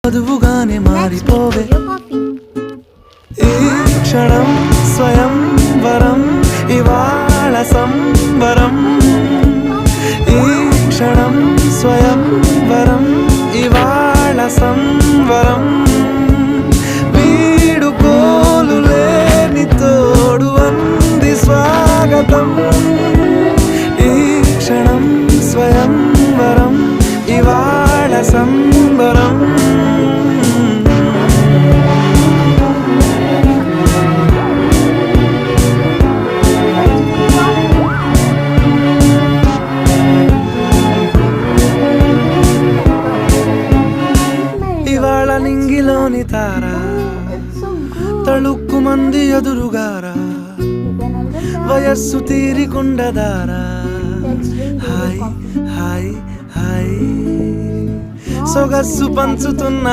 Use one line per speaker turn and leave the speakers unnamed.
మధువుగానే మారిపోవే ఈ క్షణం స్వయం వరం ఇవాళ సంబరం ఈ క్షణం స్వయం వరం ఇవాళ సంబరం వీడుకోలు లేని తోడు అంది స్వాగతం ఈ క్షణం స్వయం వరం ఇవాళ సంబరం ఇవాళ నింగిలోని తారా తళుక్కు మంది ఎదురుగారా వయస్సు తీరికుండదారా హాయ్ హాయ్ హాయ్ సొగస్సు పంచుతున్న